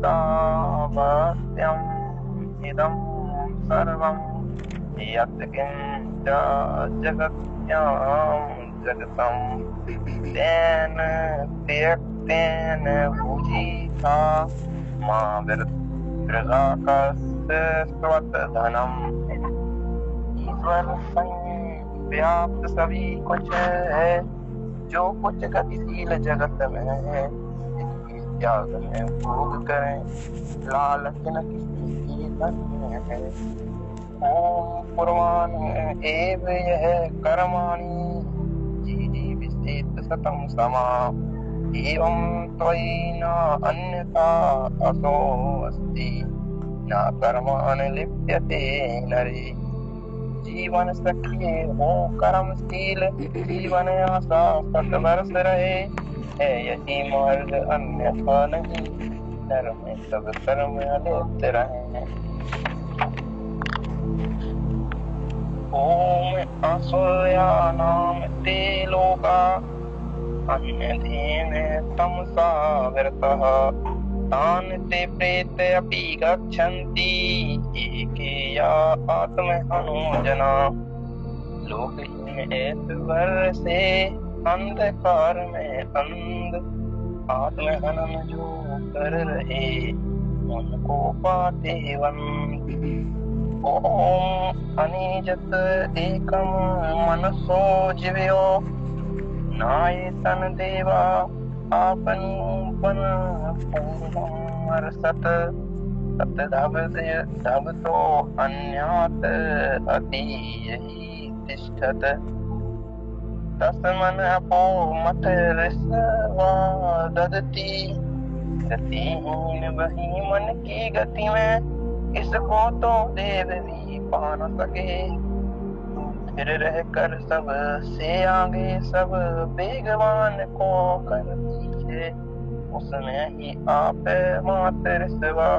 सावस्त्यम् इदं सर्वं यत् किञ्च जगत्यां जगतं तेन त्यक्तेन भुजिता मा वृथाकस्य स्वधनम्। ईश्वर संव्याप्त सभी कुछ है, जो कुछ गतिशील जगत में है इसकी त्याग में भोग करें, लालच न किसी की धन में है। ओम पुरवान एव यह कर्माणि जीजी विशेष सतम समा एवं त्वयि न अन्यथा असो अस्ति न कर्मान लिप्यते नरे। जीवन सखिए हो कर्मशील, जीवन आशा 7 वर्ष रहे है यही मार्ग अन्यथा नहीं, धर्म में सब कर्म अलिप्त रहे। ओम असोयानाम ते लोका अन्यधीन तमसा विरतः तान ते प्रेत अपि गच्छन्ति एके या आत्महनुजना। लोकहीन ऐश्वर से अंधकार में अंध आत्महनन जो कर रहे उनको पाते वंद। ओम अनिजत एकम मनसो जीवयो नायतन देवा आपनुपन पूर्णमर्षत तत धब तो अन्यात अति यही तिष्ठत। तस्मन अपो मत ऋषवा ददति गतिहीन वही मन की गति में, इसको तो देव भी पा न सके। फिर रहकर सब से आगे सब बेगवान को कर पीछे, उसमें ही आप मात्र सिवा।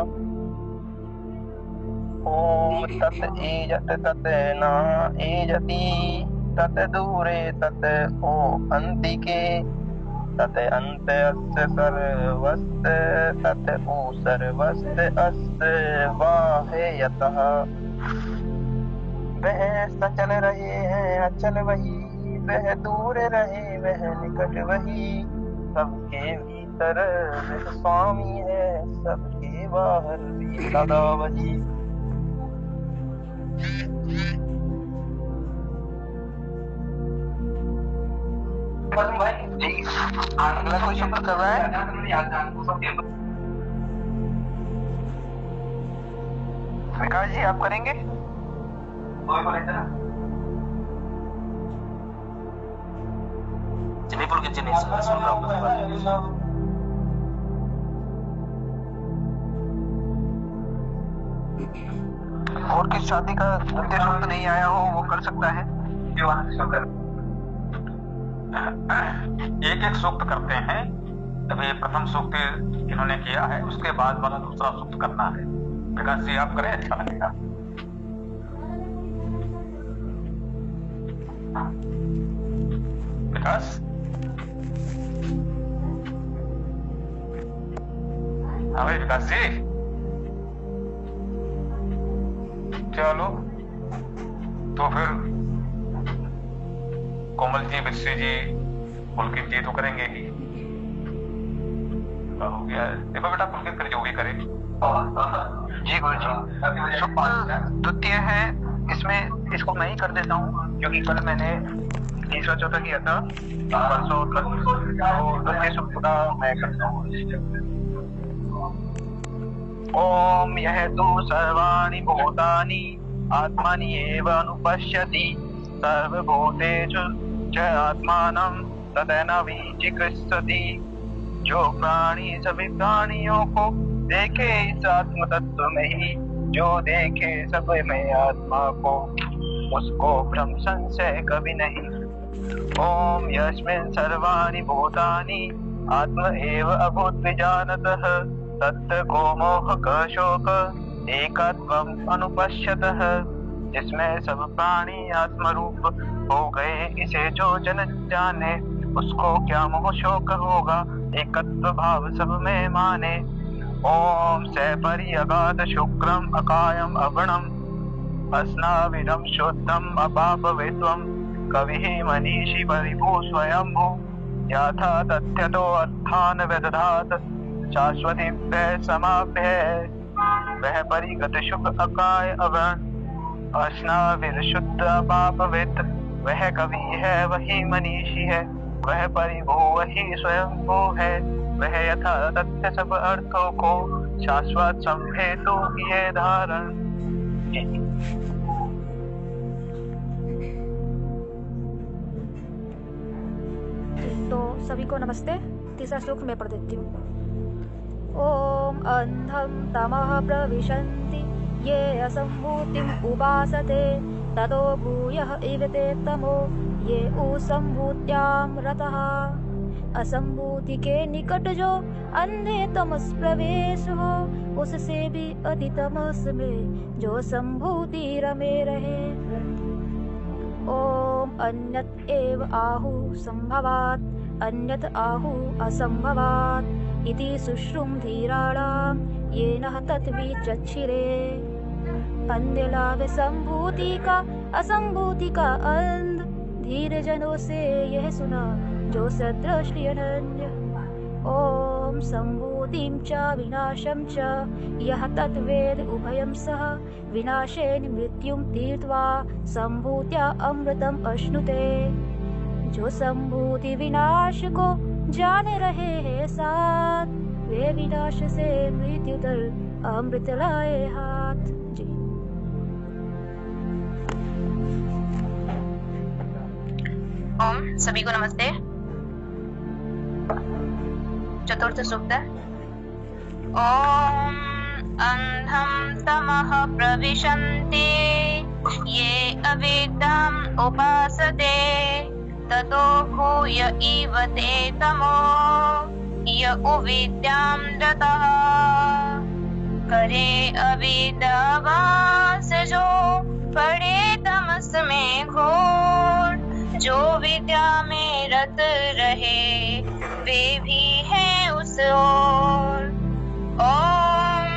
ओम तत एजत तत ना एजति तत दूरे तत ओ अंतिके तत अंत अस्य सर्वस्त तत उ सर्वस्त अस्य वाहे यतः। वह सचल रहे हैं अचल वही, वह दूर रहे वह निकट वही, सबके भीतर वह स्वामी है सबके बाहर भी सदा वही। जी अगला कोई शुक्र कर रहा है? विकास जी आप करेंगे? बिल्कुल कि सुन रहा हूँ। और किस शादी का द्वितीय सूक्त नहीं आया हो वो कर सकता है? एक एक सूक्त करते हैं। अभी प्रथम सूक्त इन्होंने किया है, उसके बाद वाला दूसरा सूक्त करना है। विकास जी आप करें, अच्छा लगेगा। विकास हाँ भाई विकास जी चलो तो फिर कोमल जी विश्व जी पुलकित जी तो करेंगे ही। हो गया देखो बेटा, पुलकित कर जो भी करे। जी गुरु जी शुक्ल द्वितीय है, इसमें इसको मैं ही कर देता हूँ क्योंकि कल मैंने तीसरा चौथा किया था, परसों कल द्वितीय सूक्त का मैं करता हूँ। ओम यह तु सर्वाणि भूतानि आत्मनि एव अनुपश्यति सर्वभूतेषु च आत्मानं तदेन विचिकित्सति। जो प्राणी सभी प्राणियों को देखे इस आत्म तत्व में ही, जो देखे सब में आत्मा को, उसको भ्रम संशय कभी नहीं। ओम यस्मिन् सर्वाणि भूतानि आत्म एव अभूत विजानतः तत् को मोह का शोक एकात्मम अनुपश्यतः। जिसमें सब प्राणी आत्मरूप हो गए इसे जो जन जाने, उसको क्या मोह शोक होगा एकत्व भाव सब में माने। ओम सैपरि अगाध शुक्रम अकायम अगुणम अस्नाविदम शुद्धम अपापवित्वम कविः मनीषी परिभू स्वयंभू याथा तथ्यतो अर्थान विदधात शाश्वतीभ्यः समाभ्यः। वह परिगत शुभ अकाय अवर्ण अस्नाविद शुद्ध अपापवित, वह कवि है वही मनीषी है, वह परिभू वही स्वयंभू है, वह यथा तथ्य सब अर्थों को शाश्वत संभेदो किए धारण। तो सभी को नमस्ते। तीसरा श्लोक मैं पढ़ देती हूँ। ओम अंधम तमः प्रविशन्ति ये असंभूतिम उपासते ततो भूयः इवते तमो ये उसंभूत्याम रतः। असंभूति के निकट जो अंधे तमस प्रवेश हो, उससे भी अति तमस में जो संभूति रमे रहे। ओम अन्यत एव आहु संभवात् अन्यत आहु असंभवात् इति सुश्रुम धीराणाम येन तत्विचक्षिरे। अन्यलाभ संभूति का असंभूति का अंध, धीर जनों से यह सुना जो सदृष्टि अनन्य। ओम संभूतिं च विनाशं च यः तद्वेद उभयं सह विनाशेन मृत्युं तीर्त्वा संभूत्या अमृतम् अश्नुते। जो संभूति विनाश को जान रहे हैं साथ, वे विनाश से मृत्यु तर अमृत लाए हाथ। जी ओम सभी को नमस्ते। चतुर्थ सूक्त। ओम अंधम तमः प्रविशन्ति ये अविद्याम् उपासते ततो भूय इव ते तमो य उविद्याम् रतः। करे अविद्यावास जो पड़े तमस में घोर, जो विद्या में रत रहे वे भी हैं उस ओर। ओम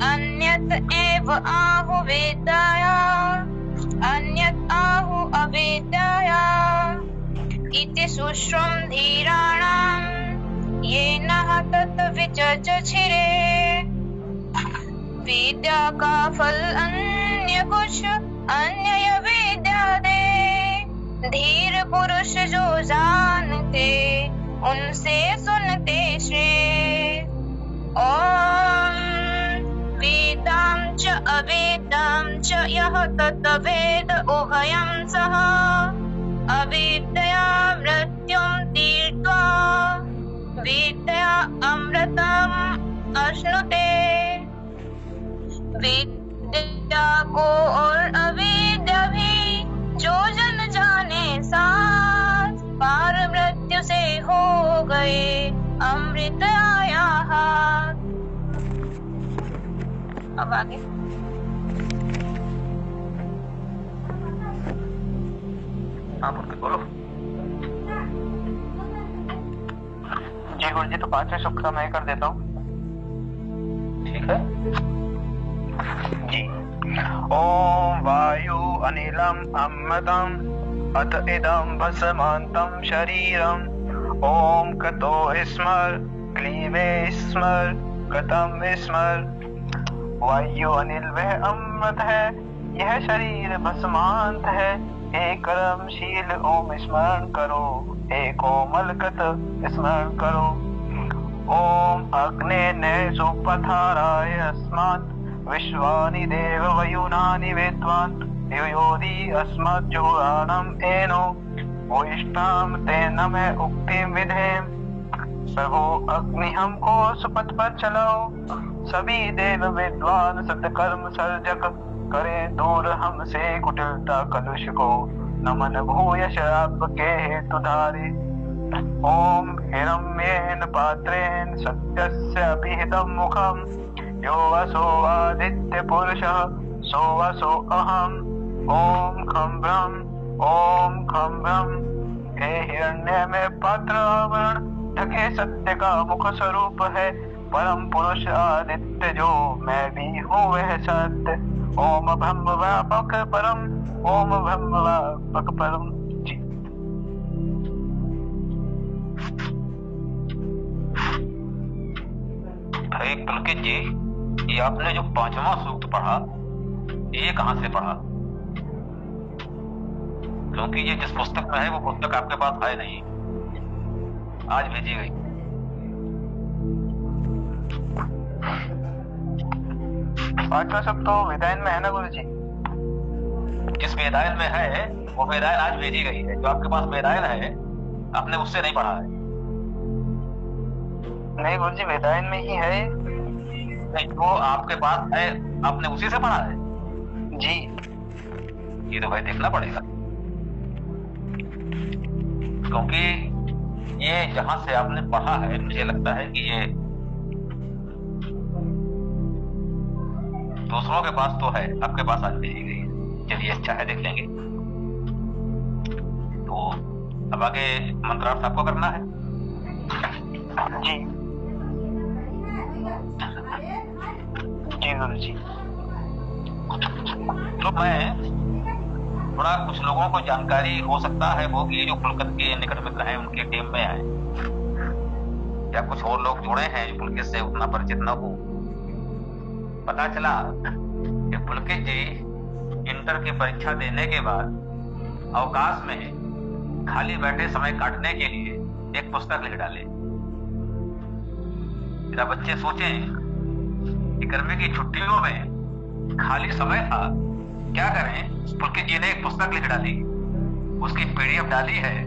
अन्यत एव आहु विद्याया अन्यत आहु अविद्याया इति सुश्रुम धीराणाम येन तत्विचक्षिरे। विद्या का फल अन्य कुछ अन्य विद्या दे, धीर पुरुष जो जानते उनसे सुनते श्रेय। ओम वेदां च अवेदां च यः तद्वेद उभयं सः अविद्या मृत्युं तीर्त्वा विद्या अमृतम् अश्नुते। विद्या को और अविद्या भी जो जन जाने साथ, पार मृत्यु से हो गए अमृत आया हाथ। अब आगे आप उनके बोलो। जी गुरु जी, तो पांचवें सूक्त का मैं कर देता हूँ। ठीक है जी। ओम वायु अनिलम अमृतम अत इदं भस्मान्तं शरीरम। ओम कतो स्मर क्लीवे स्मर कतम स्मर। वायु अनिल वह अमृत है, यह शरीर भस्मांत है। हे कर्मशील ओम स्मरण करो, हे कोमल कत स्मरण करो। ओम अग्ने ने सुपथाराय अस्मात् विश्वानि देव वयुनानि वेद्वान् योधि अस्मज्जुराणम् एनो वोष्टाम तेन में उक्तिं विधेम। प्रभु अग्नि हमको सुपथ पर चलाओ, सभी देव विद्वान सत्कर्म सर्जक करें दूर हमसे कुटिलता कलुष को। नमन भूय शराब के हेतु धारे। ओम हिरण्येन पात्रेण सत्यस्य अभिहितं मुखम् यो वसो आदित्य पुरुषः सो वसो अहम्। ओम खं ब्रह्म ओम खं ब्रह्म। हे हिरण्य में पात्र आवरण बुद्ध के सत्य का मुख स्वरूप है, परम पुरुष आदित्य जो मैं भी हूँ वह सत्य। ओम ब्रह्म व्यापक परम, ओम ब्रह्म व्यापक परम। जी भाई पुलकित जी, ये आपने जो 5वां सूक्त पढ़ा, ये कहाँ से पढ़ा? क्योंकि ये जिस पुस्तक में है वो पुस्तक आपके पास है नहीं, आज भेजी गई। आज का सब तो वेदायन में है ना गुरु जी? जिस वेदायन में है वो वेदायन आज भेजी गई है। जो आपके पास वेदायन है आपने उससे नहीं पढ़ा है। नहीं गुरु जी, वेदायन में ही है। नहीं, वो आपके पास है, आपने उसी से पढ़ा है? जी। ये तो भाई देखना पड़ेगा, क्योंकि ये जहां से आपने पढ़ा है मुझे लगता है कि ये दूसरों के पास तो है, आपके पास आज भेजी गई है। चलिए अच्छा है, देख लेंगे। तो अब आगे मंत्रार्थ आपको करना है। जी जी गुरु जी। तो मैं थोड़ा कुछ लोगों को जानकारी हो सकता है होगी जो पुलकित के निकट मित्र हैं, उनकी टीम में है, या कुछ और लोग जुड़े हैं जो पुलकित से उतना परिचित न हो। पता चला कि पुलकित जी इंटर की परीक्षा देने के बाद अवकाश में खाली बैठे समय काटने के लिए एक पुस्तक लिख डाले। जरा बच्चे सोचें कि गर्मी की छुट्टियों में खाली समय था, क्या करें? पुलकित जी ने एक पुस्तक लिख डाली, उसकी पीडीएफ डाली है।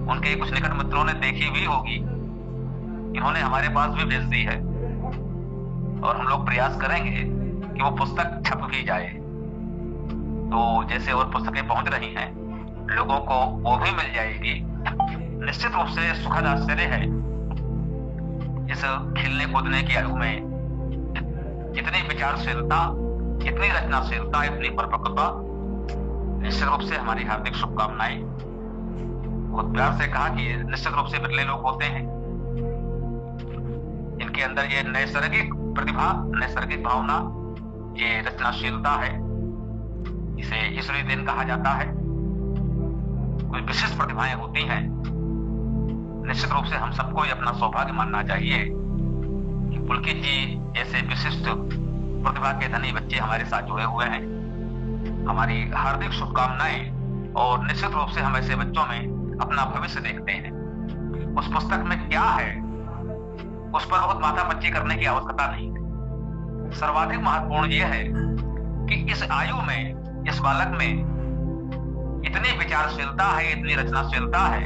उनके कुछ निकट मित्रों ने देखी भी होगी, इन्होंने हमारे पास भी भेज दी है, और हम लोग प्रयास करेंगे कि वो पुस्तक छप भी जाए। तो जैसे और पुस्तकें पहुंच रही हैं, लोगों को वो भी मिल जाएगी। निश्चित रूप से सुखद आश्चर्य है इस खिलने कूदने की आयु में इतनी विचारशीलता, इतनी रचनाशीलता, इतनी परिपक्वता। निश्चित रूप से हमारी हार्दिक शुभकामनाएं। बहुत प्यार से कहा कि निश्चित रूप से बिरले लोग होते हैं इनके अंदर ये नैसर्गिक प्रतिभा, नैसर्गिक भावना, ये रचनाशीलता है। इसे ईश्वरीय देन कहा जाता है। कोई विशिष्ट प्रतिभाएं होती हैं। निश्चित रूप से हम सबको ये अपना सौभाग्य मानना चाहिए कि पुलकित जी जैसे विशिष्ट प्रतिभा के धनी बच्चे हमारे साथ जुड़े हुए हैं। हमारी हार्दिक शुभकामनाएं, और निश्चित रूप से हम ऐसे बच्चों में अपना भविष्य देखते हैं। उस पुस्तक में क्या है उस पर बहुत माथापच्ची करने की आवश्यकता नहीं है। सर्वाधिक महत्वपूर्ण यह है कि इस आयु में, इस बालक में इतनी विचारशीलता है, इतनी रचनाशीलता है।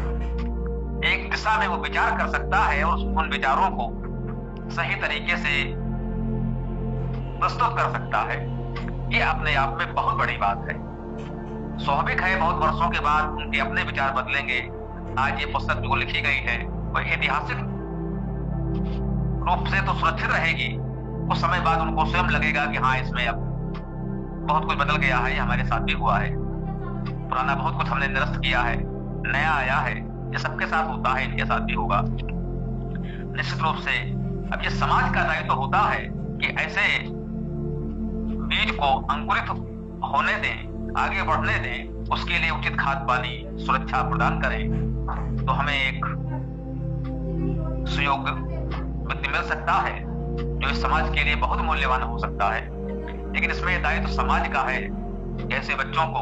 एक दिशा में वो विचार कर सकता है और उन विचारों को सही तरीके से प्रस्तुत कर सकता है। ये अपने आप में बहुत बड़ी बात है। स्वाभाविक है बहुत वर्षों के बाद उनके अपने विचार बदलेंगे। आज ये पुस्तक जो लिखी गई है वो ऐतिहासिक रूप से तो सुरक्षित रहेगी। कुछ समय बाद उनको स्वयं लगेगा कि हाँ, इसमें अब बहुत कुछ बदल गया है। ये हमारे साथ भी हुआ है। पुराना बहुत कुछ हमने निरस्त किया है, नया आया है। ये सबके साथ होता है, इनके साथ भी होगा। निश्चित रूप से अब ये समाज का दायित्व होता है कि ऐसे बीज को अंकुरित होने दें, आगे बढ़ने दें, उसके लिए उचित खाद पानी सुरक्षा प्रदान करें। तो हमें एक सुयोग्य व्यक्ति मिल सकता है जो इस समाज के लिए बहुत मूल्यवान हो सकता है। लेकिन इसमें दायित्व समाज का है कि ऐसे बच्चों को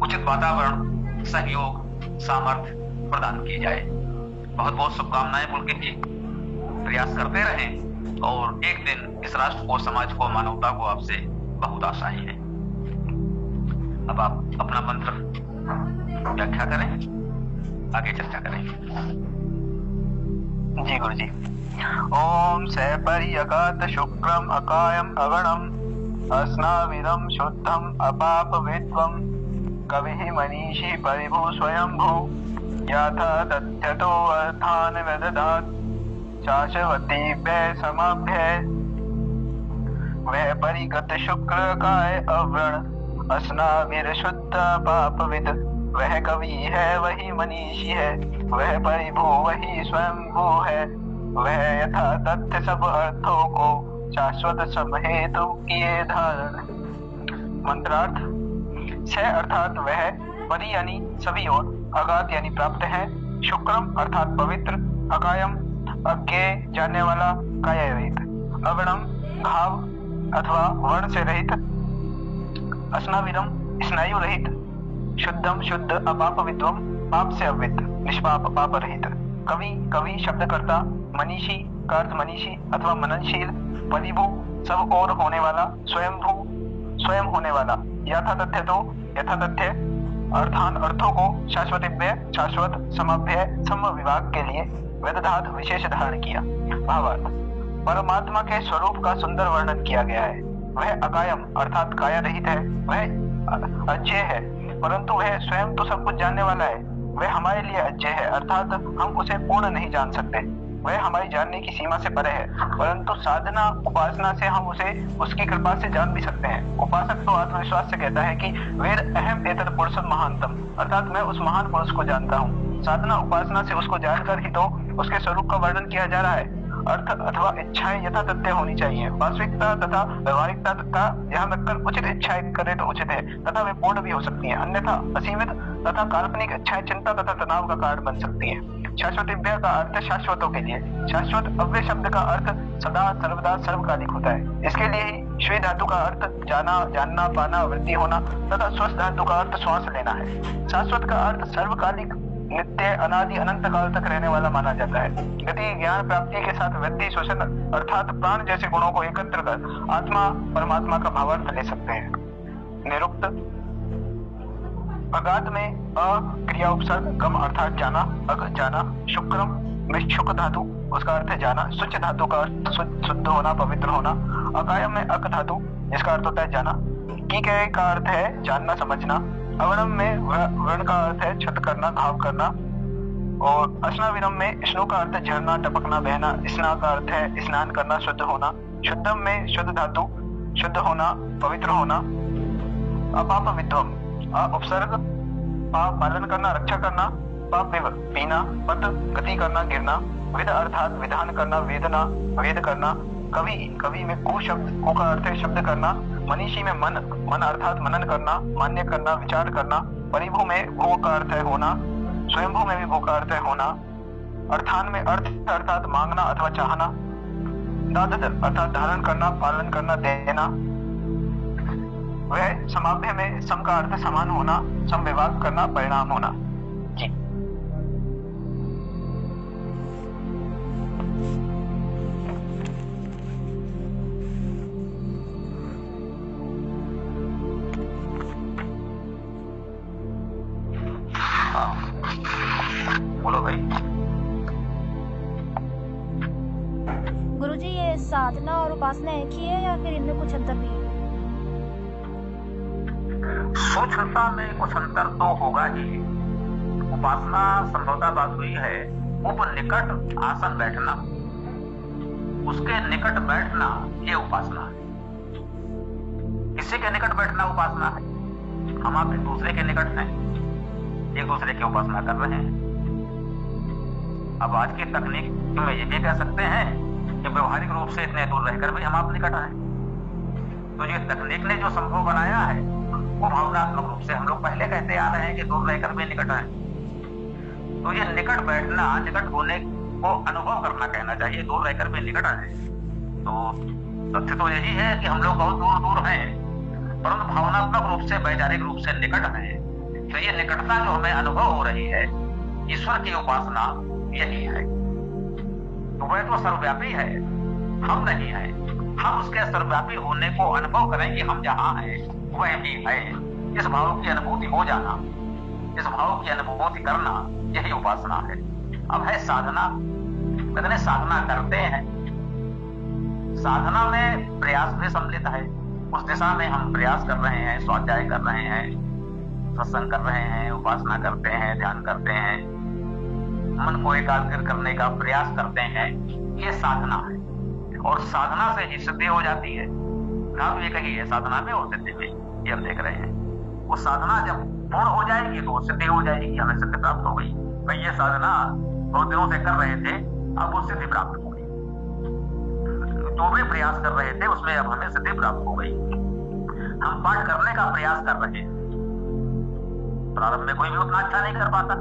उचित वातावरण, सहयोग, सामर्थ्य प्रदान की जाए। बहुत बहुत शुभकामनाएं पुलकित जी। प्रयास करते रहें और एक दिन इस राष्ट्र को, समाज को, मानवता को आपसे बहुत आशाएं हैं। अब आप अपना मंत्र व्याख्या करें, आगे चर्चा करें। जी गुरु जी। ओम सपर्यगात शुक्रम अकायम अगणम अस्नाविदम शुद्धम अपाप विद्वम कविः मनीषी परिभू स्वयंभू याथा तथ्यतो अर्थान वेदधात् शाश्वतीभ्य समाभ्य वह परिगत शुक्र काय अव्रण अस्नाविर शुद्ध पापविद वह कवि है वही मनीषी है, वह परिभू वही स्वयंभू है, वह यथा तथ्य सब अर्थों को शाश्वत समहेतु किए धारण। मंत्रार्थ। छ अर्थात वह, परि यानी सभी ओर, अगात यानी प्राप्त है, शुक्रम अर्थात पवित्र, अकायम अज्ञेय जानने वाला, काया रहित, अगणम घाव अथवा वर्ण से रहित, अस्नाविरम स्नायु रहित, शुद्धम शुद्ध, अपाप विद्वम पाप से अविद्ध, निष्पाप पाप रहित, कवि कवि शब्दकर्ता, मनीषी का अर्थ मनीषी अथवा मननशील, परिभू सब ओर होने वाला, स्वयंभू स्वयं होने वाला, यथातथ्य तो यथातथ्य अर्थान अर्थों को शाश्वतिव्य शाश्वत समाभ्य सम विभाग के लिए वेदधात विशेष धारण किया। भावार्थ। परमात्मा के स्वरूप का सुंदर वर्णन किया गया है। वह अकायम अर्थात काया रहित है, वह अज्ञेय है परंतु वह स्वयं तो सब कुछ जानने वाला है। वह हमारे लिए अज्ञेय है अर्थात हम उसे पूर्ण नहीं जान सकते, वह हमारी जानने की सीमा से परे है, परंतु साधना उपासना से हम उसे उसकी कृपा से जान भी सकते हैं। उपासक तो आत्मविश्वास से कहता है कि वेद अहम एतत् पुरुषम महानतम, अर्थात मैं उस महान पुरुष को जानता हूँ। साधना उपासना से उसको जानकर ही तो उसके स्वरूप का वर्णन किया जा रहा है। अर्थ अथवा इच्छाएं यथा तथ्य होनी चाहिए। वास्तविकता तथा व्यवहारिकता का ध्यान रखकर उचित इच्छाएं करें तो उचित है तथा वे पूर्ण भी हो सकती हैं, अन्यथा असीमित तथा काल्पनिक इच्छाएं चिंता तथा तनाव का कारण बन सकती हैं। शाश्वतिव्य का अर्थ शाश्वतों के लिए, शाश्वत अव्यय शब्द का अर्थ सदा सर्वदा सर्वकालिक होता है। इसके लिए ही श्वे धातु का अर्थ जाना जानना पाना वृद्धि होना तथा स्वस्थ धातु का अर्थ श्वास लेना है। शाश्वत का अर्थ सर्वकालिक नित्य अनादि अनंत काल तक रहने वाला माना जाता है। गति ज्ञान प्राप्ति के साथ वृद्धि श्वसन अर्थात प्राण जैसे गुणों को एकत्र कर आत्मा परमात्मा का भावार्थ ले सकते हैं। निरुक्त। अगाध में अ क्रिया उपसर्ग, गम अर्थात जाना, अग जाना, शुक्रम में शुक धातु उसका अर्थ है जाना, शुच धातु का अर्थ शुद्ध होना पवित्र होना, अकायम में अक धातु इसका अर्थ होता है जाना, की का अर्थ है जानना समझना, अवनम में वर्ण का अर्थ है छत करना घाव करना, और अस्नाविनम में स्नो का अर्थ है झरना टपकना बहना, स्ना का अर्थ है स्नान करना शुद्ध होना, शुद्धम में शुद्ध धातु शुद्ध होना पवित्र होना, अपाप विद्वम उपसर्ग पा पालन करना रक्षा करना, पाप पीना, पत गति करना गिरना, विद अर्थात विधान करना वेदना वेद करना, कवि कवि में कु शब्द कु का अर्थ है शब्द करना, मनीषी में मन मन अर्थात मनन करना मान्य करना विचार करना, परिभू में भू का अर्थ है होना, स्वयंभू में भी भू का अर्थ है होना, अर्थान में अर्थ अर्थात मांगना अथवा चाहना, दादद अर्थात धारण करना पालन करना देना, वह समाभ्य में सम का अर्थ समान होना समविभाग करना परिणाम होना। जी बोलो भाई। गुरुजी, ये साधना और उपासना एक ही है या फिर इनमें कुछ अंतर भी है? सूक्ष्मता में कुछ अंतर तो होगा ही। उपासना संभवतः बात हुई है उपनिकट आसन बैठना, उसके निकट बैठना ये उपासना है। किसी के निकट बैठना उपासना है। हम आप एक दूसरे के निकट हैं, एक दूसरे की उपासना कर रहे हैं। अब आज की तकनीक में ये भी कह सकते हैं कि व्यवहारिक रूप से इतने दूर रहकर भी हम आप निकट हैं। तो ये तकनीक ने जो संभव बनाया है वो भावनात्मक रूप से हम लोग पहले कहते आ रहे हैं कि दूर रहकर भी निकट हैं। तो ये निकट बैठना निकट होने को अनुभव करना कहना चाहिए, दूर रहकर भी निकट है। तो तथ्य तो यही है कि हम लोग बहुत दूर दूर हैं परंतु भावनात्मक रूप से वैचारिक रूप से निकट हैं। तो ये निकटता जो हमें अनुभव हो रही है ईश्वर की उपासना यही है। तो वह तो सर्वव्यापी है, हम नहीं है। हम उसके सर्वव्यापी होने को अनुभव करें कि हम जहाँ हैं वह भी है। इस भाव की अनुभूति हो जाना, इस भाव की अनुभूति करना यही उपासना है। अब है साधना। कितने साधना करते हैं, साधना में प्रयास भी सम्मिलित है। उस दिशा में हम प्रयास कर रहे हैं, स्वाध्याय कर रहे हैं, सत्संग कर रहे हैं, उपासना करते हैं, ध्यान करते हैं, मन को एकाग्र करने का प्रयास करते हैं। ये साधना है और साधना से ही सिद्धि हो जाती है। धातु एक ही है, साधना में और सिद्धि में, ये हम देख रहे हैं। वो साधना जब पूर्ण हो जाएगी तो सिद्धि हो जाएगी, हमें सिद्धि प्राप्त हो गई। भाई ये साधना बहुत दिनों से कर रहे थे, अब वो सिद्धि प्राप्त हो गई। जो भी प्रयास कर रहे थे उसमें अब हमें सिद्धि प्राप्त हो गई। हम पाठ करने का प्रयास कर रहे हैं, प्रारंभ में कोई भी उतना अच्छा नहीं कर पाता,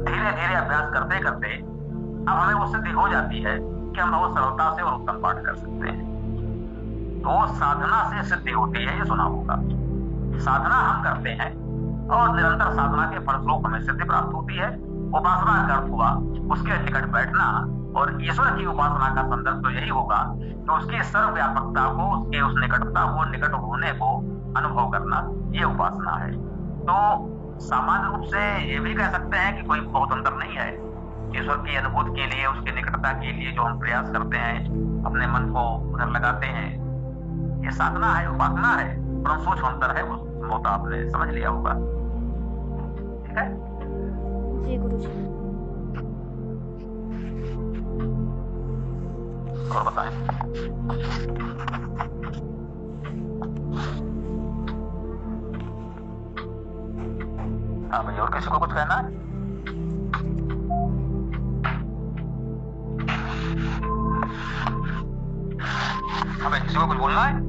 धीरे धीरे अभ्यास करते करते अब हमें वो सिद्धि हो जाती है कि हम बहुत सरलता से और उत्तम पाठ कर सकते हैं। तो साधना से सिद्धि होती है, ये सुना होगा। साधना हम करते हैं और निरंतर साधना के फलस्वरूप हमें सिद्धि प्राप्त होती है। उपासना का अर्थ हुआ उसके निकट बैठना, और ईश्वर की उपासना का संदर्भ तो यही होगा कि उसकी सर्वव्यापकता को, उसके उस निकटता को, निकट होने को अनुभव करना, ये उपासना है। तो सामान्य रूप से ये भी कह सकते हैं कि कोई बहुत अंतर नहीं है। ईश्वर की अनुभूति के लिए, उसकी निकटता के लिए जो हम प्रयास करते हैं, अपने मन को उधर लगाते हैं, ये साधना है, उपासना है, परंतु सूक्ष्म अंतर है, वो तो आपने समझ लिया होगा। ठीक है जी गुरुजी। और बताएं। हाँ भाई, और किसी को कुछ कहना है? हाँ भाई, किसी को कुछ बोलना है?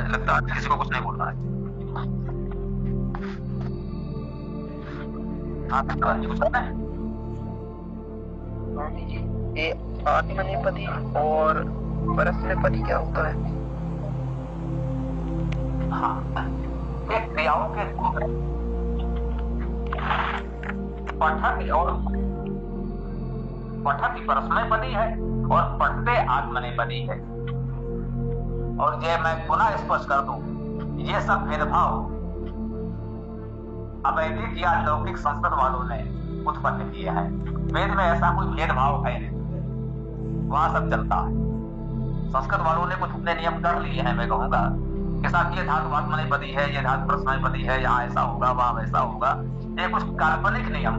लगता है किसी को कुछ नहीं बोलना है। हाँ, कुछ कहना है? ये आत्मनेपदी और परस्मैपदी क्या होता है? हाँ, ये क्रियाओं के पठक और पठक परस्मैपदी है और पठते आत्मनेपदी है। और ये मैं पुनः स्पष्ट कर दूं, ये सब भेदभाव अवैदिक या लौकिक संस्कृत वालों ने उत्पन्न किए हैं। वेद में ऐसा कोई भेदभाव है नहीं, वहां सब चलता है। संस्कृत वालों ने कुछ अपने नियम कर लिए हैं, मैं कहूंगा कि साथ ये धातु आत्मनेपदी है, ये धातु परस्मैपदी है, यहाँ ऐसा होगा, वहां वैसा होगा। ये कुछ काल्पनिक नियम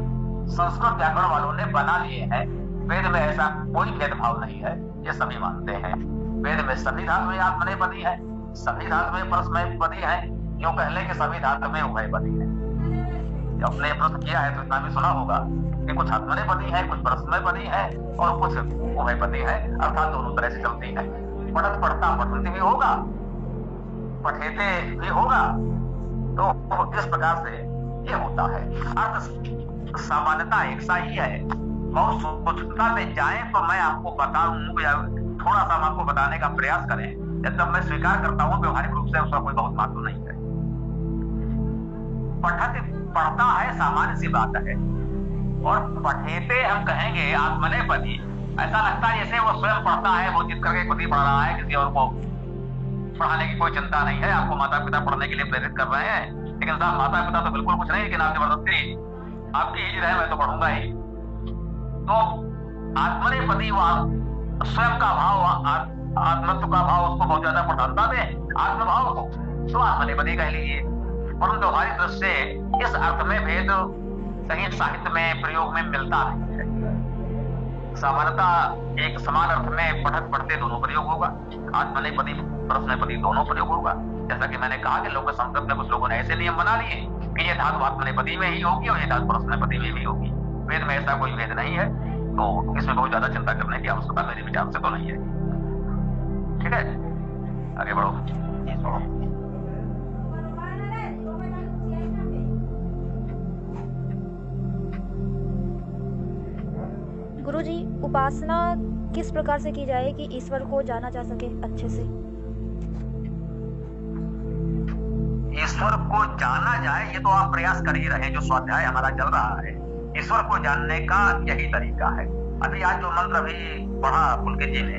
संस्कृत व्याकरण वालों ने बना लिए हैं। वेद में ऐसा कोई भेदभाव नहीं है, ये सभी मानते हैं। वेद में सभी धातु आत्मनेपदी है, सभी धातु में परस्मैपदी है, यूं कह ले कि सभी धातु में उभयपदी है। अपने प्रश्न किया है तो इतना भी सुना होगा कि कुछ आत्मनेपदी है, कुछ परस्मैपदी है और कुछ उभयपदी है, अर्थात दोनों तरह से चलती है। पढ़त पढ़ता पठंती भी होगा, पठेते भी होगा। तो इस प्रकार से ये होता है। अर्थ सामान्यता एक सा ही है। बहुत सूक्ष्मता में जाए तो मैं आपको बताऊं या थोड़ा सा हम आपको बताने का प्रयास करें, जब मैं स्वीकार करता हूं व्यवहारिक रूप से उसका कोई बहुत महत्व नहीं है। पठत पढ़ता है, सामान्य सी बात है, और पठेते हम कहेंगे आत्मनेपदी। ऐसा लगता है जैसे वो स्वयं पढ़ता है, वो जिद करके खुद ही पढ़ रहा है, किसी और को पढ़ाने की कोई चिंता नहीं है। आपको माता पिता पढ़ने के लिए प्रेरित कर रहे हैं, लेकिन साहब माता पिता तो बिल्कुल कुछ नहीं, लेकिन आप जबरदस्ती आपकी ही जिद है, मैं तो पढ़ूंगा ही। तो आत्मनेपदी स्वयं का भाव, आत्मत्व का भाव उसको बहुत ज्यादा प्रधानता दे, आत्मभाव को, तो आत्मनेपदी कह लीजिए। परंतु हमारी दृष्टि से इस अर्थ में भेद कहीं साहित्य में प्रयोग में मिलता नहीं है। सामान्यतः एक समान अर्थ में पठक पढ़ते दोनों प्रयोग होगा, आत्मनेपदी परस्मैपदी दोनों प्रयोग होगा। जैसा कि मैंने कहा कि लोक संस्कृत में कुछ लोगों ने ऐसे नियम बना लिए कि ये धातु आत्मनेपदी में ही होगी और ये धातु परस्मैपदी में भी होगी। वेद में ऐसा कोई भेद नहीं है, तो इसमें बहुत ज्यादा चिंता करने की आवश्यकता मेरे विचार से तो नहीं है। ठीक है, आगे बढ़ो। गुरुजी, उपासना किस प्रकार से की जाए कि ईश्वर को जाना जा सके अच्छे से? ईश्वर को जाना जाए, ये तो आप प्रयास कर ही रहे हैं, जो स्वाध्याय हमारा चल रहा है। ईश्वर को जानने का यही तरीका है। अभी आज जो मंत्र अभी पढ़ा पुलकित जी ने,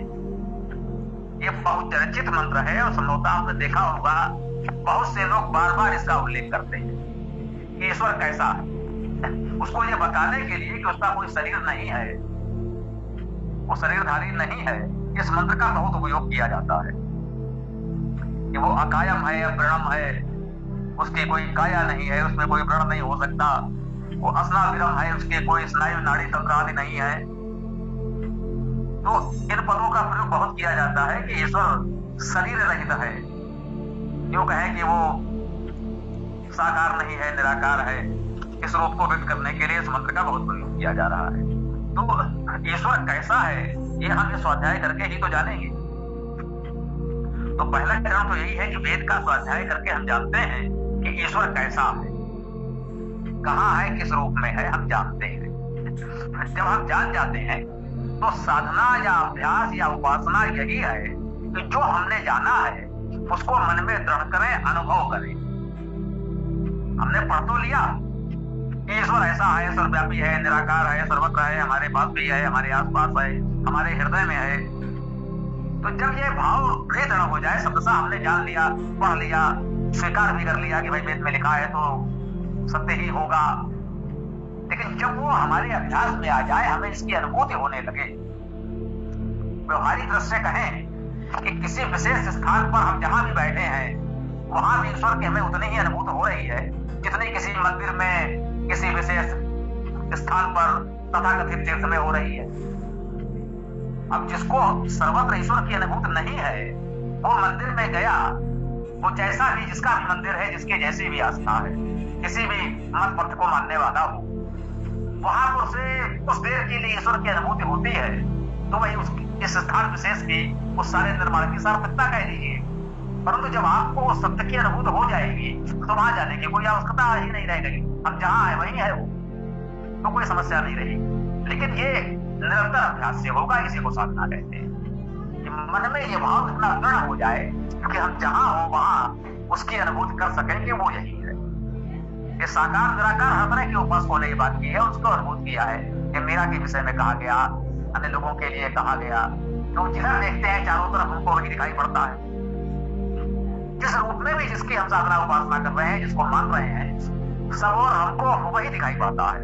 ये बहुत चर्चित मंत्र है और संभवतः आपने देखा होगा बहुत से लोग बार बार इसका उल्लेख करते हैं कि ईश्वर कैसा है। उसको ये बताने के लिए कि उसका कोई शरीर नहीं है, वो शरीरधारी नहीं है, इस मंत्र का बहुत उपयोग किया जाता है कि वो अकायम है, अव्रणम है, उसकी कोई काया नहीं है, उसमें कोई व्रण नहीं हो सकता, वो अस्नाविरम है, उसके कोई स्नायु नाड़ी तंत्र आदि नहीं है। तो इन पदों का प्रयोग बहुत किया जाता है कि ईश्वर शरीर रहित है, यूं कहे कि वो साकार नहीं है, निराकार है, इस रूप को व्यक्त करने के लिए इस मंत्र का बहुत प्रयोग किया जा रहा है। तो ईश्वर कैसा है ये हम ये स्वाध्याय करके ही तो जानेंगे। तो पहला चरण तो यही है कि वेद का स्वाध्याय करके हम जानते हैं कि ईश्वर कैसा है, कहाँ है, किस रूप में है, हम जानते हैं। जब हम जान जाते हैं तो साधना या अभ्यास या उपासना यही है कि जो हमने जाना है उसको मन में दृढ़ करें, अनुभव करें। हमने पढ़ तो लिया कि ईश्वर ऐसा है, सर्वव्यापी है, निराकार है, सर्वत्र है, हमारे पास भी है, हमारे आसपास है, हमारे हृदय में है। तो जब ये भाव भी दृढ़ हो जाए, शब्दशः हमने जान लिया, पढ़ लिया, स्वीकार भी कर लिया कि भाई वेद में लिखा है तो सत्य ही होगा, लेकिन जब वो हमारे अभ्यास में आ जाए, हमें इसकी अनुभूति होने लगे, व्यवहारिक दृष्टि से कहें कि किसी विशेष स्थान पर हम जहां भी बैठे हैं वहां भी ईश्वर की हमें उतनी ही अनुभूति हो रही है जितनी किसी मंदिर में, किसी विशेष स्थान पर तथाकथित तीर्थ में हो रही है। अब जिसको सर्वत्र ईश्वर की अनुभूति नहीं है, वो मंदिर में गया, वो जैसा भी, जिसका भी मंदिर है, जिसके जैसी भी आस्था है, किसी भी मत पथ को मानने वाला हो, वहां पर उसे कुछ देर के लिए ईश्वर की अनुभूति होती है, तो वही इस स्थान विशेष की उस सारे निर्माण की सार्थकता कह लीजिए। परंतु जब आपको उस सत्य की अनुभूति हो जाएगी तो वहां जाने की कोई आवश्यकता ही नहीं रह गई, हम जहां है वहीं है वो, तो कोई समस्या नहीं रही। लेकिन ये निरंतर अभ्यास से होगा, इसी को साधना कहते हैं कि मन में ये भाव इतना दृढ़ हो जाए कि हम जहां हो वहां उसकी अनुभूति कर सकें कि वो यही है। ये साकार निराकार हर तरह के उपासकों ने ये बात की है, उसको अनुभूत किया है। ये मीरा के विषय में कहा गया, अन्य लोगों के लिए कहा गया, तो जिधर देखते हैं चारों तरफ हमको वही दिखाई पड़ता है। जिस रूप में भी जिसकी हम साधना उपासना कर रहे हैं, जिसको मान रहे हैं, सब और हमको वही दिखाई पड़ता है।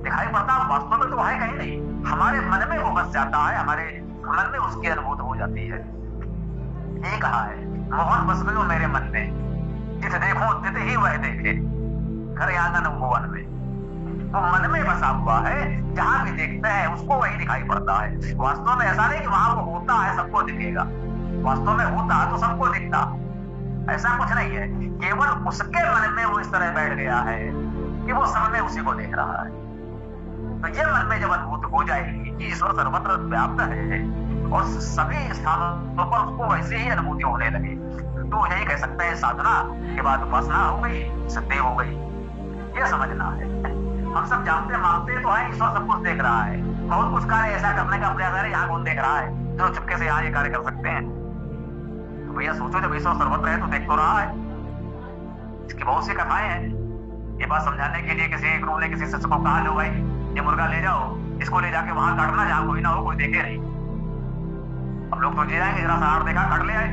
दिखाई पड़ता वास्तव में तो है कहीं नहीं, हमारे मन में वो बस जाता है, हमारे मन में उसकी अनुभूति हो जाती है। ये कहा है, मोहन बस गयो मेरे मन में, जित देखो तित ही वह देखे, घर आंगन भुवन में। वो मन में बसा हुआ है, जहां भी देखते हैं उसको वही दिखाई पड़ता है। वास्तव में ऐसा नहीं कि वहां वो होता है सबको दिखेगा, वास्तव में होता है तो सबको दिखता, ऐसा कुछ नहीं है। केवल उसके मन में वो इस तरह बैठ गया है कि वो सब में उसी को देख रहा है। तो ये मन में जब अनुभूत हो जाएगी कि ईश्वर सर्वत्र व्याप्त है और सभी स्थानों पर उसको वैसे ही अनुभूति होने लगे, तो यही कह सकते हैं साधना के बाद उपासना हो गई, सिद्धि हो गई। ये समझना है। हम सब जानते मानते तो है ईश्वर सब कुछ देख रहा है, बहुत कुछ कार्य ऐसा करने का प्रयास है, यहाँ कौन देख रहा है जो चुपके से यहाँ ये कार्य कर सकते हैं। तो भैया सोचो, जब ईश्वर सर्वत्र है तो देख तो रहा है। इसकी बहुत सी कथाएं हैं। ये बात समझाने के लिए किसी गुरु ने किसी शिष्य को कहा, लो भाई ये मुर्गा ले जाओ, इसको ले जाके वहां काटना जहां कोई ना हो, कोई देखे नहीं। हम लोग तो जी जाएंगे, जरा सा हार देखा काट ले आए।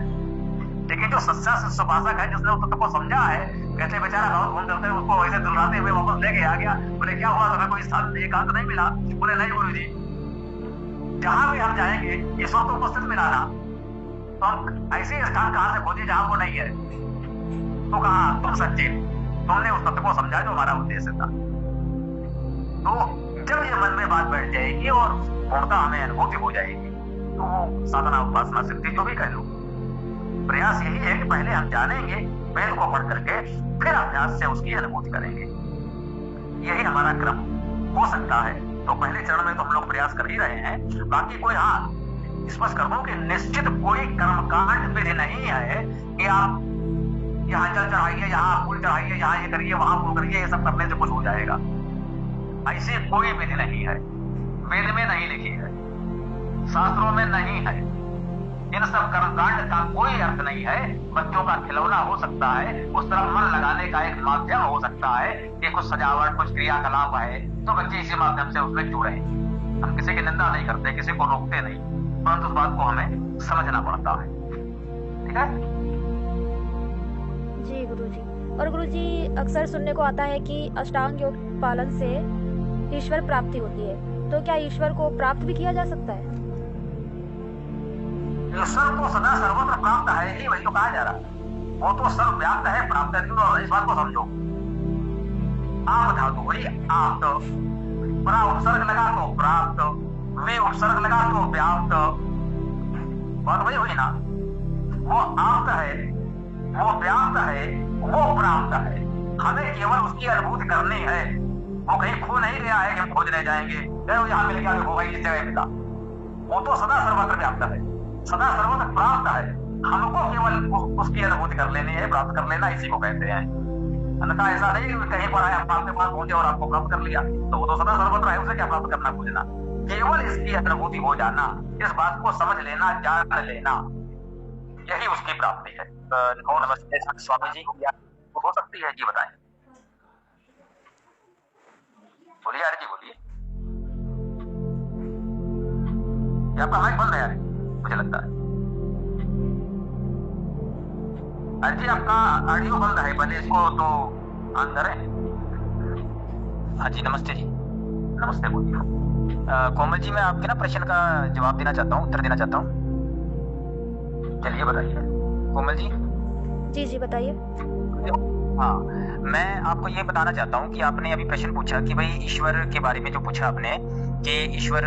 लेकिन जो सच्चा शिष्य उपासक है, जिसने उस तत्व को समझा है, कहते बेचारा बहुत घूम करते उसको वैसे दुलराते हुए वापस लेके आ गया। बोले क्या हुआ, तुम्हें कोई स्थान एकांत नहीं मिला? बोले नहीं गुरु जी, जहां भी हम जाएंगे ईश्वर तो उपस्थित मिला ना, तो हम ऐसे स्थान कहां से खोजे जहां वो नहीं है? तो कहा तुम सच्चे, तुमने उस तत्व को समझा जो हमारा उद्देश्य था। तो जब ये मन में बात बैठ जाएगी और पूर्णता हमें अनुभूति हो जाएगी, तो साधना उपासना सिद्धि जो भी कह लो, प्रयास यही है कि पहले हम जानेंगे वेद को पढ़ करके, फिर अभ्यास से उसकी अनुभूति करेंगे। यही हमारा क्रम हो सकता है। तो पहले चरण में तो हम लोग प्रयास कर ही रहे हैं। बाकी कोई, हाँ स्पष्ट कर दूं कि निश्चित कोई कर्मकांड विधि नहीं है कि आप यहाँ जल चढ़ाइए, यहाँ फूल चढ़ाइए, यहाँ ये करिए, वहां वो करिए, ये सब करने से कुछ हो जाएगा, ऐसी कोई विधि नहीं है। वेद में नहीं लिखी है, शास्त्रों में नहीं है। इन सब कर्मकांड का कोई अर्थ नहीं है। बच्चों का खिलौना हो सकता है, उस तरफ मन लगाने का एक माध्यम हो सकता है कि कुछ सजावट, कुछ क्रियाकलाप है, तो बच्चे इसी माध्यम से उसमें जुड़े। हम किसी की निंदा नहीं करते, किसी को रोकते नहीं, परंतु उस बात को हमें समझना पड़ता है। ठीक है जी गुरुजी। और गुरुजी, अक्सर सुनने को आता है कि अष्टांग योग पालन से ईश्वर प्राप्ति होती है, तो क्या ईश्वर को प्राप्त भी किया जा सकता है? ईश्वर तो सदा सर्वत्र प्राप्त है ही, वही तो कहा जा रहा है। वो तो सर्वव्याप्त है, प्राप्त है। और इस बात को समझो, आप धातु हुई आप, परा उपसर्ग लगा तो प्राप्त, वे उपसर्ग लगा तो व्याप्त, बात वही हुई ना। वो आप्त है, वो व्याप्त है, वो प्राप्त है। हमें केवल उसकी अनुभूति करनी है। वो कहीं खो नहीं गया है कि हम खोजने जाएंगे, यहाँ मिल गया वो भाई इस जगह मिला। वो तो सदा सर्वत्र व्याप्त है, सदा सर्वत्र प्राप्त है। हमको केवल उसकी अनुभूति कर लेनी है, प्राप्त कर लेना, इसी को कहते हैं। अन्यथा ऐसा नहीं कि कहीं पर आए आप आपके पास पहुंचे और आपको प्राप्त कर लिया, तो वो तो सदा सर्वत्र है, उसे क्या प्राप्त करना खोजना। केवल इसकी अनुभूति हो जाना, इस बात को समझ लेना, जान लेना, यही उसकी प्राप्ति है। नमस्ते स्वामी जी, हो सकती है जी, बताएं। बोलिए यार जी, बोलिए। आपका माइक बंद है यार, मुझे लगता है। अरे जी आपका ऑडियो बंद है, पहले इसको तो अंदर है। हाँ जी, नमस्ते जी। नमस्ते, बोलिए। कोमल जी, मैं आपके ना प्रश्न का जवाब देना चाहता हूँ, उत्तर देना चाहता हूँ। चलिए बताइए कोमल जी। जी जी बताइए। हाँ, मैं आपको ये बताना चाहता हूँ कि आपने अभी प्रश्न पूछा कि भाई ईश्वर के बारे में जो पूछा आपने कि ईश्वर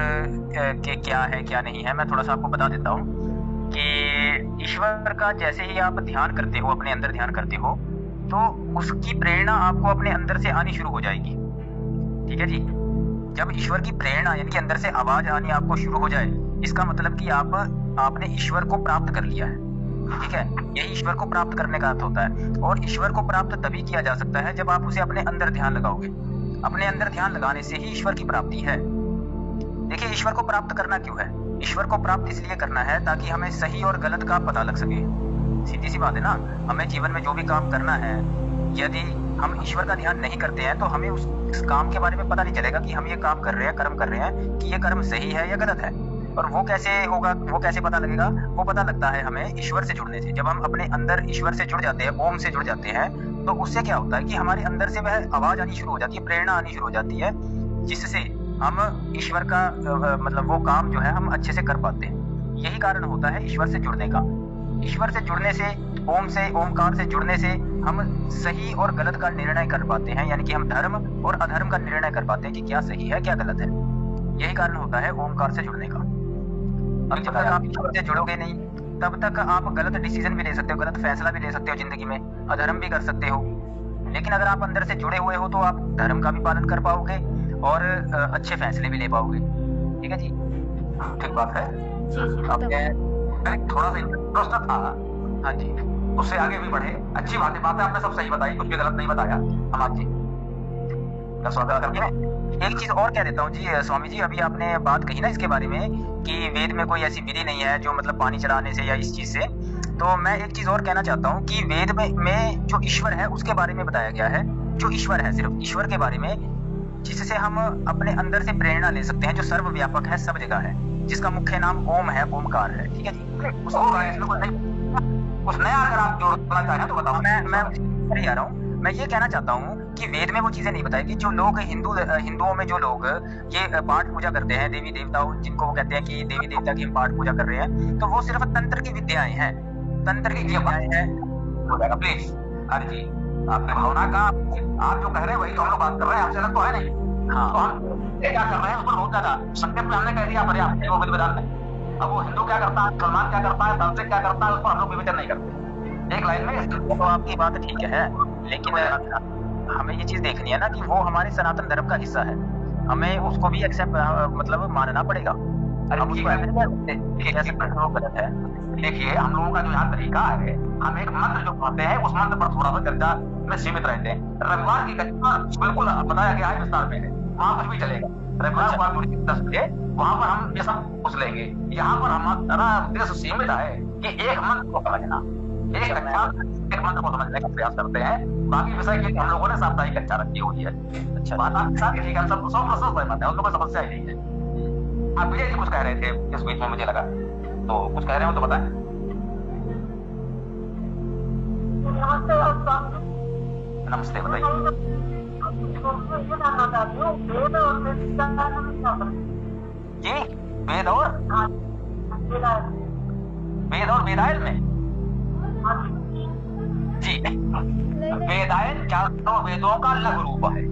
के क्या है क्या नहीं है। मैं थोड़ा सा आपको बता देता हूँ कि ईश्वर का जैसे ही आप ध्यान करते हो, अपने अंदर ध्यान करते हो, तो उसकी प्रेरणा आपको अपने अंदर से आनी शुरू हो जाएगी। ठीक है जी। जब ईश्वर की प्रेरणा यानी कि अंदर से आवाज आनी आपको शुरू हो जाए, इसका मतलब कि आपने ईश्वर को प्राप्त कर लिया है। ठीक है, यही ईश्वर को प्राप्त करने का अर्थ होता है। और ईश्वर को प्राप्त तभी किया जा सकता है जब आप उसे अपने अंदर ध्यान लगाओगे। अपने अंदर ध्यान लगाने से ही ईश्वर की प्राप्ति है। देखिए, ईश्वर को प्राप्त करना क्यों है? ईश्वर को प्राप्त इसलिए करना है ताकि हमें सही और गलत का पता लग सके। सीधी सी बात है ना, हमें जीवन में जो भी काम करना है, यदि हम ईश्वर का ध्यान नहीं करते हैं तो हमें उस काम के बारे में पता नहीं चलेगा कि हम ये काम कर रहे हैं, कर्म कर रहे हैं, कि ये कर्म सही है या गलत है। और वो कैसे होगा, वो कैसे पता लगेगा? वो पता लगता है हमें ईश्वर से जुड़ने से। जब हम अपने अंदर ईश्वर से जुड़ जाते हैं, ओम से जुड़ जाते हैं, तो उससे क्या होता है कि हमारे अंदर से वह आवाज आनी शुरू हो जाती है, प्रेरणा आनी शुरू हो जाती है, जिससे हम ईश्वर का मतलब वो काम जो है हम अच्छे से कर पाते हैं। यही कारण होता है ईश्वर से जुड़ने का। ईश्वर से जुड़ने से, ओम से, ओमकार से जुड़ने से हम सही और गलत का निर्णय कर पाते हैं, यानी कि हम धर्म और अधर्म का निर्णय कर पाते हैं कि क्या सही है क्या गलत है। यही कारण होता है ओमकार से जुड़ने का। अब जब तक आप ईश्वर से जुड़ोगे नहीं, तब तक आप गलत डिसीजन भी ले सकते हो, गलत फैसला भी ले सकते हो जिंदगी में, अधर्म भी कर सकते हो। लेकिन अगर आप अंदर से जुड़े हुए हो तो आप धर्म का भी पालन कर पाओगे और अच्छे फैसले भी ले पाओगे। ठीक है जी, ठीक बात है। थोड़ा सा इंटरेस्ट था, हाँ जी, उससे आगे भी बढ़े। अच्छी बात है, आपने सब सही बताई, कुछ भी गलत नहीं बताया। हम आज जी स्वागत करके एक चीज और कह देता हूँ जी स्वामी जी, अभी आपने बात कही ना इसके बारे में कि वेद में कोई ऐसी विधि नहीं है जो मतलब पानी चढ़ाने से या इस चीज से, तो मैं एक चीज और कहना चाहता हूँ कि वेद में जो ईश्वर है उसके बारे में बताया गया है। जो ईश्वर है, सिर्फ ईश्वर के बारे में, जिससे हम अपने अंदर से प्रेरणा ले सकते हैं, जो सर्वव्यापक है, सब जगह है, जिसका मुख्य नाम ओम है, ओमकार है। ठीक है जी, कुछ नया अगर आप जोड़ना चाहें तो बताओ। मैं आ रहा हूँ। मैं ये कहना चाहता हूँ कि वेद में वो चीजें नहीं बताई कि जो लोग हिंदुओं में जो लोग ये पाठ पूजा करते हैं, देवी देवताओं, जिनको वो कहते हैं कि देवी देवता की हम पाठ पूजा कर रहे हैं, तो वो सिर्फ तंत्र की विद्याएं हैं, तंत्र की विद्याएं हैं। हो जाएगा प्लीज। अरे जी, आपकी भावना का आप जो कह रहे हैं वही तो हम लोग बात कर रहे हैं, आपसे अलग तो है नहीं। हाँ, तो हम क्या कर रहे हैं उस पर बहुत ज्यादा संक्षेप में हमने कह दिया पर्याप्त वो विधान में। अब वो हिंदू क्या करता है, मुसलमान क्या करता है, तांत्रिक क्या करता है, उस पर हम लोग विवेचन नहीं करते एक लाइन में। तो आपकी बात ठीक है, लेकिन हमें ये चीज देखनी है ना कि वो हमारे सनातन धर्म का हिस्सा है, हमें उसको भी एक्सेप्ट मतलब मानना पड़ेगा। हम उसको गलत है। देखिए, हम लोगों का जो यहाँ तरीका है, हम एक मंत्र जो पढ़ते हैं उस मंत्र पर थोड़ा सा चर्चा में सीमित रहते हैं। रविवार की कक्षा बिल्कुल बताया गया है विस्तार में है, वहां पर भी चलेगा। रविवार को 10 बजे वहां पर हम ये सब पूछ लेंगे। यहाँ पर हमारा उद्देश्य सीमित है कि एक मंत्र को समझना, एक मंत्र को समझने का प्रयास करते हैं। बाकी विषय के हम लोगों ने साप्ताहिक कक्षा रखी हुई है। अच्छा, बात आपके साथ ठीक है, सब 100% सहमत है, उन लोगों को समस्या ही नहीं है। आप विजय जी कुछ कह रहे थे इस बीच में, मुझे लगा तो कुछ कह रहे हो तो बताएं। नमस्ते, बताइए जी। वेद और वेदायन में जी, वेदायन चारों वेदों का लघु रूप है।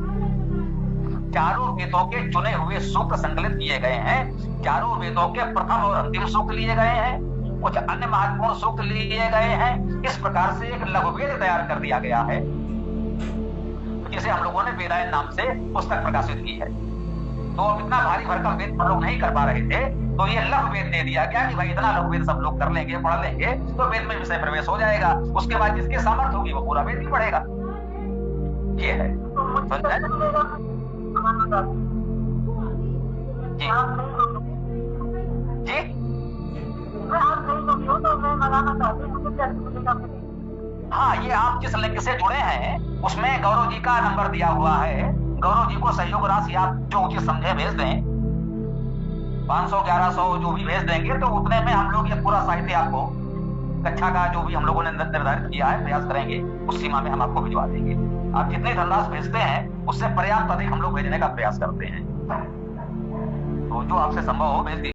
चारों वेदों के चुने हुए सूक्त संकलित किए गए हैं। चारों वेदों के प्रथम और अंतिम सूक्त लिए गए हैं। कुछ अन्य महत्वपूर्ण सूक्त लिए गए हैं। इस प्रकार से एक लघु वेद तैयार कर दिया गया है, जिसे हम लोगों ने वेदायन नाम से पुस्तक प्रकाशित की है। तो अब इतना भारी भरकम वेद हम लोग नहीं कर पा रहे थे, तो ये लघु वेद दे दिया गया कि भाई इतना लघु वेद सब लोग कर लेंगे, पढ़ लेंगे तो वेद में विषय प्रवेश हो जाएगा। उसके बाद जिसकी सामर्थ्य होगी वो पूरा वेद ही पढ़ेगा। ये है, समझ जी जी। हाँ, ये आप जिस लिंक से जुड़े हैं उसमें गौरव जी का नंबर दिया हुआ है। गौरव जी को सहयोग राशि आप जो उचित समझे भेज दें, 500 1100 जो भी भेज देंगे तो उतने में हम लोग ये पूरा साहित्य आपको कक्षा का जो भी हम लोगों ने निर्धारित किया है प्रयास करेंगे उस सीमा में हम आपको भिजवा देंगे। आप जितनी धनराशि भेजते हैं उससे पर्याप्त अधिक हम लोग भेजने का प्रयास करते हैं, तो जो आपसे संभव हो भेज दीजिए।